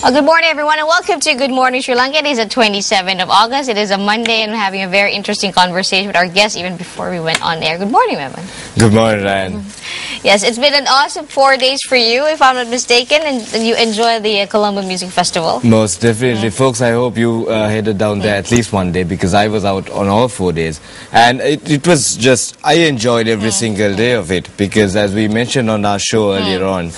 Well, good morning, everyone, and welcome to Good Morning Sri Lanka. It is the 27th of August. It is a Monday, and we're having a very interesting conversation with our guests even before we went on air. Good morning, Mevan. Good morning, Ryan. Yes, it's been an awesome 4 days for you, if I'm not mistaken, and you enjoy the Colombo Music Festival. Most definitely. Folks, I hope you headed down there at least one day, because I was out on all 4 days. And it was just, I enjoyed every single day of it, because as we mentioned on our show earlier on,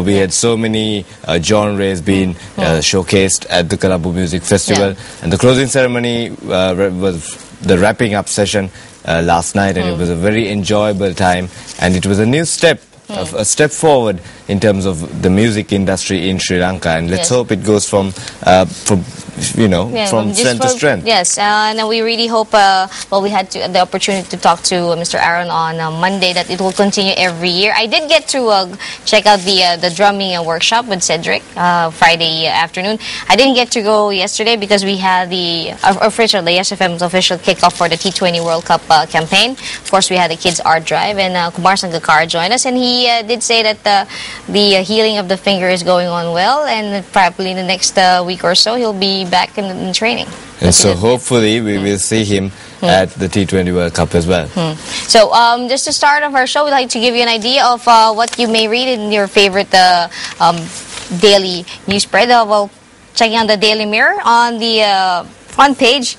we had so many genres being showcased at the Colombo Music Festival. And the closing ceremony was the wrapping up session last night, and it was a very enjoyable time, and it was a new step, a step forward in terms of the music industry in Sri Lanka, and let's hope it goes from strength to strength. Yes, and we really hope, well, we had the opportunity to talk to Mr. Aaron on Monday, that it will continue every year. I did get to check out the drumming workshop with Cedric Friday afternoon. I didn't get to go yesterday because we had the SFM's official kickoff for the T20 World Cup campaign. Of course, we had the Kids Art Drive, and Kumar Sangakkara joined us, and he did say that the healing of the finger is going on well, and probably in the next week or so he'll be back in training. And so hopefully we will see him at the T20 World Cup as well. So just to start off our show, we'd like to give you an idea of what you may read in your favorite daily news spread. Well, checking on the Daily Mirror on the front page.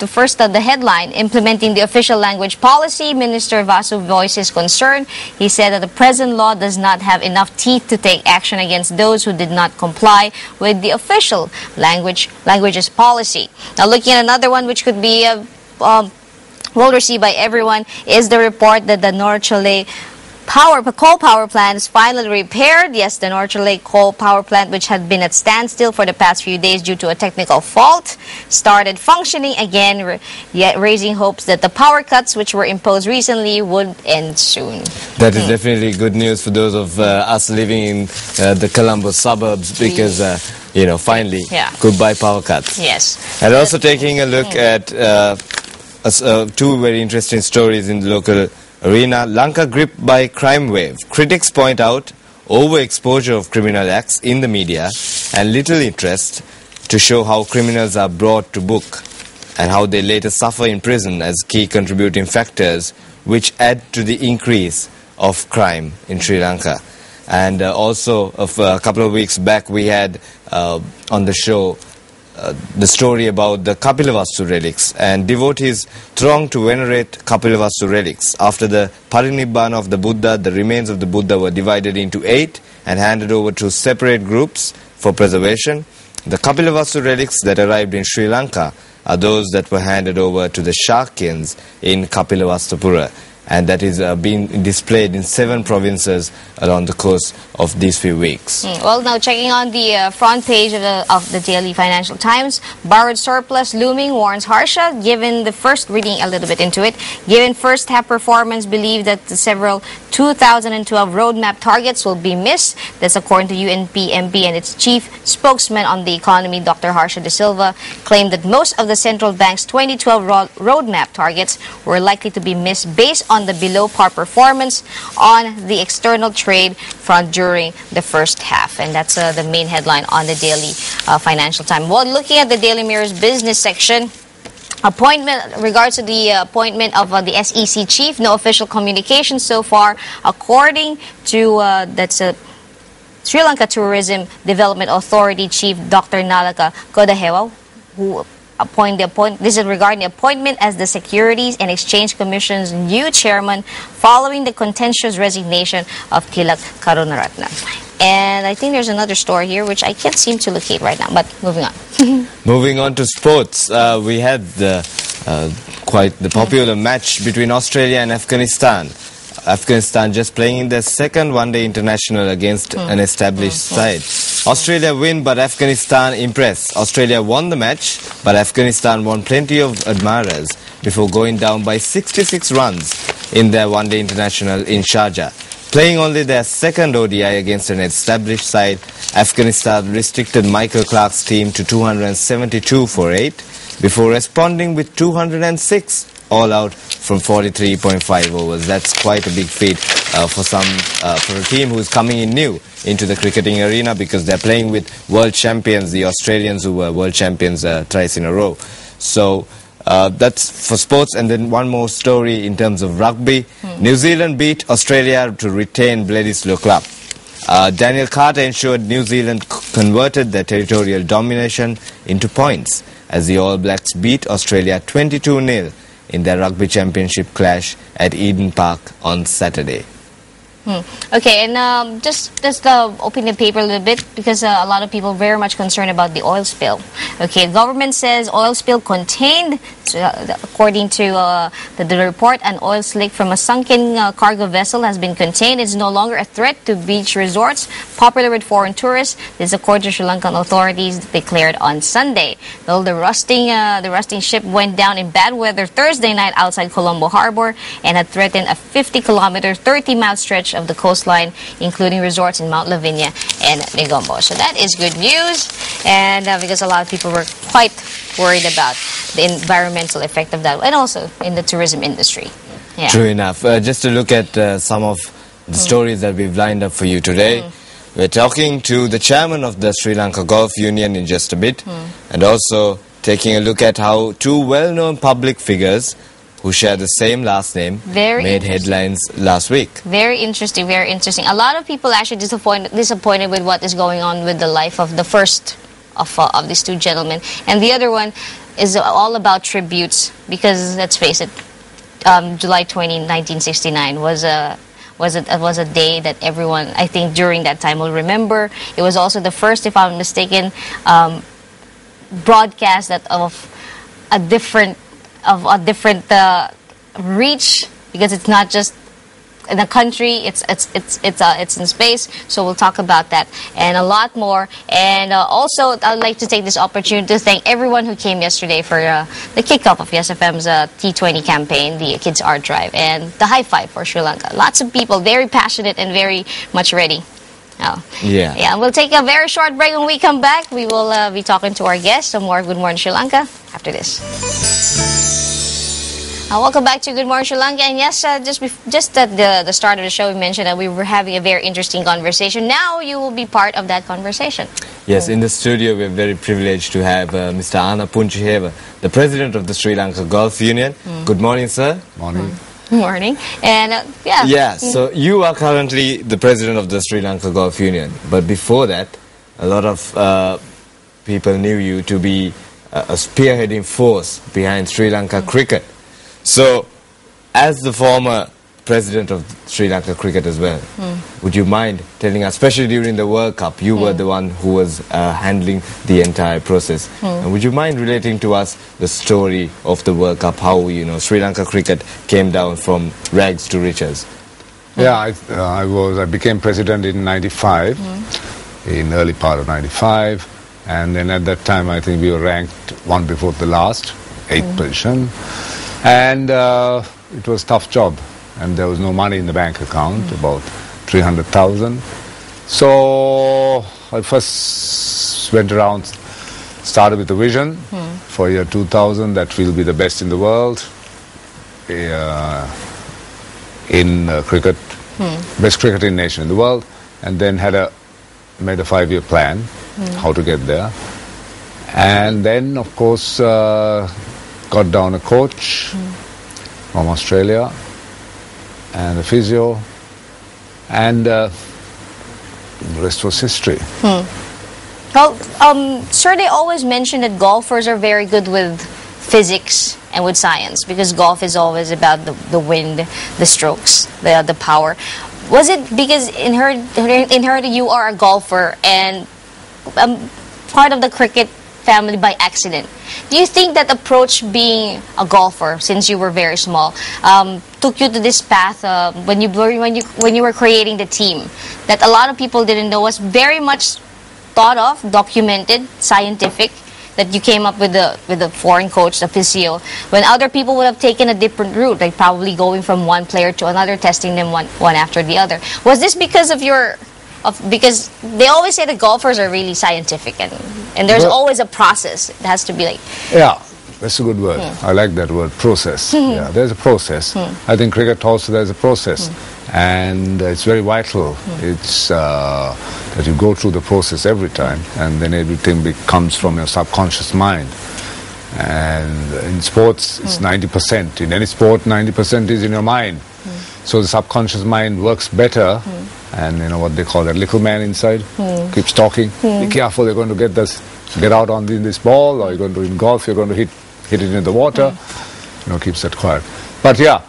The headline, implementing the official language policy, Minister Vasu voices concern. He said that the present law does not have enough teeth to take action against those who did not comply with the official languages policy. Now, looking at another one, which could be well received by everyone, is the report that the North Lake coal power plant is finally repaired. Yes, the North Lake coal power plant, which had been at standstill for the past few days due to a technical fault, started functioning again, yet raising hopes that the power cuts which were imposed recently would end soon. That is definitely good news for those of us living in the Colombo suburbs, because finally, goodbye power cuts. Yes. And also taking a look at two very interesting stories in the local arena. Lanka gripped by crime wave. Critics point out overexposure of criminal acts in the media and little interest to show how criminals are brought to book and how they later suffer in prison as key contributing factors which add to the increase of crime in Sri Lanka. And also, a couple of weeks back, we had on the show the story about the Kapilavastu relics, and devotees thronged to venerate Kapilavastu relics. After the Parinibbana of the Buddha, the remains of the Buddha were divided into 8 and handed over to separate groups for preservation. The Kapilavastu relics that arrived in Sri Lanka are those that were handed over to the Shakyans in Kapilavastupura, and that is being displayed in 7 provinces along the course of these few weeks. Well, now checking on the front page of the Daily Financial Times, borrowed surplus looming, warns Harsha. Given the first, reading a little bit into it, given first half performance, believe that the several 2012 roadmap targets will be missed. That's according to UNP MP, and its chief spokesman on the economy, Dr. Harsha De Silva, claimed that most of the central bank's 2012 roadmap targets were likely to be missed based on the below par performance on the external trade front during the first half. And that's the main headline on the Daily Financial Times. Well, looking at the Daily Mirror's business section, regards to the appointment of the SEC chief, no official communication so far, according to Sri Lanka Tourism Development Authority Chief Dr. Nalaka Kodahewa, who this is regarding the appointment as the Securities and Exchange Commission's new chairman following the contentious resignation of Tilak Karunaratne. And I think there's another story here which I can't seem to locate right now, but moving on. Moving on to sports, we had quite the popular match between Australia and Afghanistan. Afghanistan just playing in their second one-day international against an established side. Australia win, but Afghanistan impress. Australia won the match, but Afghanistan won plenty of admirers before going down by 66 runs in their one-day international in Sharjah. Playing only their second ODI against an established side, Afghanistan restricted Michael Clarke's team to 272 for 8 before responding with 206 all out from 43.5 overs. That's quite a big feat for a team who's coming in new into the cricketing arena, because they're playing with world champions, the Australians, who were world champions thrice in a row. So that's for sports. And then one more story in terms of rugby. New Zealand beat Australia to retain Bledisloe Club. Daniel Carter ensured New Zealand converted their territorial domination into points as the All Blacks beat Australia 22-0 in their rugby championship clash at Eden Park on Saturday. Okay, and just open the paper a little bit, because a lot of people are very much concerned about the oil spill. Okay, the government says oil spill contained, according to the report, an oil slick from a sunken cargo vessel has been contained. It's no longer a threat to beach resorts popular with foreign tourists. This, according to Sri Lankan authorities, declared on Sunday. Though the rusting ship went down in bad weather Thursday night outside Colombo Harbor and had threatened a 50-kilometer, 30-mile stretch of the coastline, including resorts in Mount Lavinia and Negombo. So that is good news, and because a lot of people were quite worried about the environmental effect of that, and also in the tourism industry. Yeah. True enough. Just to look at some of the stories that we've lined up for you today. We're talking to the chairman of the Sri Lanka Golf Union in just a bit, and also taking a look at how two well-known public figures who share the same last name made headlines last week. Very interesting, very interesting. A lot of people actually disappointed with what is going on with the life of the first of these two gentlemen. And the other one is all about tributes, because let's face it, July 20, 1969 was a day that everyone, I think, during that time will remember. It was also the first, if I'm mistaken, broadcast of a different reach, because it's not just in the country, it's in space. So we'll talk about that and a lot more. And also, I'd like to take this opportunity to thank everyone who came yesterday for the kickoff of YesFM's T20 campaign, the Kids Art Drive, and the High Five for Sri Lanka. Lots of people, very passionate and very much ready. Oh. Yeah. We'll take a very short break. When we come back, we will be talking to our guests. Some more Good Morning Sri Lanka after this. Welcome back to Good Morning Sri Lanka. And yes, just at the start of the show, we mentioned that we were having a very interesting conversation. Now you will be part of that conversation. Yes, in the studio we're very privileged to have Mr. Ana Punchiheva, the president of the Sri Lanka Golf Union. Good morning, sir. Morning. Morning. And so you are currently the president of the Sri Lanka Golf Union, but before that a lot of people knew you to be a spearheading force behind Sri Lanka cricket. So as the former president of Sri Lanka cricket as well, would you mind telling us, especially during the World Cup, you were the one who was handling the entire process. And would you mind relating to us the story of the World Cup, how Sri Lanka cricket came down from rags to riches? Yeah, I became president in '95, in early part of '95, and then at that time I think we were ranked one before the last, 8th position, and it was a tough job. And there was no money in the bank account, about 300,000. So I first went around, started with a vision for year 2000 that we'll be the best in the world in cricket, best cricketing nation in the world, and then made a 5-year plan how to get there. And then, of course, got down a coach from Australia, and a physio, and the rest was history. Well, sir, they always mention that golfers are very good with physics and with science, because golf is always about the wind, the strokes, the power. Was it because in her you are a golfer and part of the cricket family by accident? Do you think that approach, being a golfer since you were very small, took you to this path when you were creating the team, that a lot of people didn't know was very much thought of, documented, scientific, that you came up with the foreign coach, the physio, when other people would have taken a different route, like probably going from one player to another, testing them one after the other? Was this because of because they always say that golfers are really scientific, and there's always a process. It has to be like... Yeah, That's a good word. I like that word, process. Yeah, there's a process. I think cricket also there's a process. And it's very vital. It's that you go through the process every time, and then everything comes from your subconscious mind. And in sports, it's 90%. In any sport, 90% is in your mind. So the subconscious mind works better, and you know what they call that little man inside keeps talking. Be careful, you're going to get out on this ball, or you're going to in golf, you're going to hit it in the water. You know, keeps that quiet. But yeah,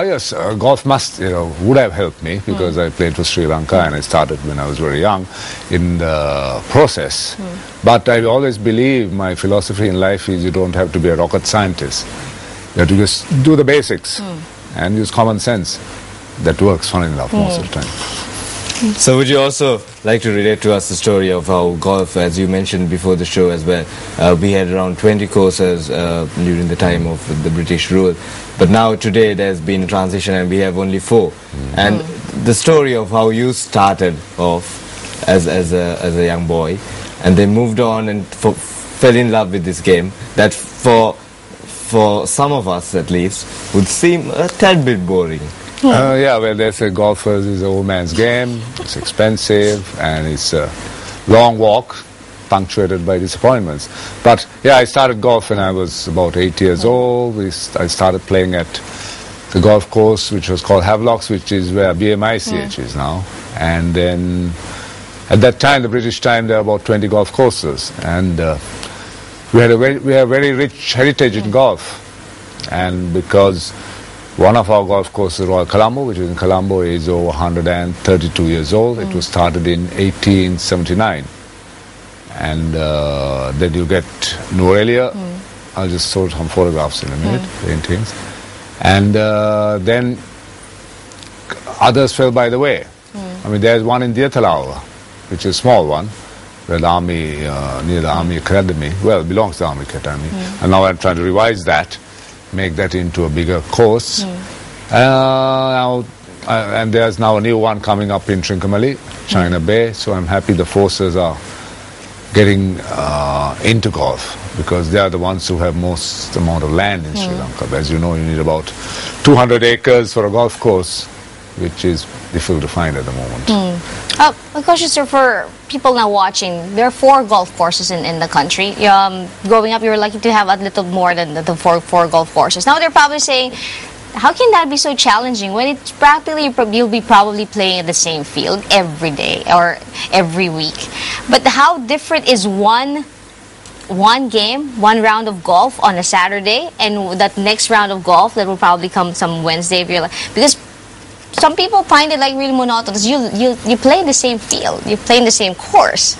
yes, golf would have helped me because I played for Sri Lanka and I started when I was very young in the process. But I always believe my philosophy in life is you don't have to be a rocket scientist. You have to just do the basics and use common sense. That works funny enough most of the time. So would you also like to relate to us the story of how golf, as you mentioned before the show as well, we had around 20 courses during the time of the British rule, but now today there's been a transition and we have only 4. And the story of how you started off as a young boy and then moved on and fell in love with this game that for some of us at least would seem a tad bit boring. Yeah, well, they say golfers is an old man's game. It's expensive and it's a long walk, punctuated by disappointments. But yeah, I started golf when I was about 8 years old. I started playing at the golf course, which was called Havelocks, which is where BMICH is now. And then at that time, the British time, there were about 20 golf courses, and we have very rich heritage in golf. And because one of our golf courses, Royal Colombo, which is in Colombo, is over 132 years old. It was started in 1879. And then you get Norelia. I'll just show some photographs in a minute, paintings. And then others fell by the way. I mean, there's one in Diatalawa, which is a small one, where the army, near the Army Academy, well, it belongs to the Army Academy. And now I'm trying to revise that, make that into a bigger course. And there's now a new one coming up in Trincomalee, China Bay, so I'm happy the forces are getting into golf because they are the ones who have most amount of land in Sri Lanka. As you know, you need about 200 acres for a golf course, which is difficult to find at the moment. My question, sir, for people now watching, there are 4 golf courses in the country. Growing up, you were lucky to have a little more than the four golf courses. Now they're probably saying, how can that be so challenging when it's practically you'll be probably playing at the same field every day or every week? But how different is one game, one round of golf on a Saturday, and that next round of golf that will probably come some Wednesday if you're like, because some people find it like really monotonous. You play in the same field, you play in the same course.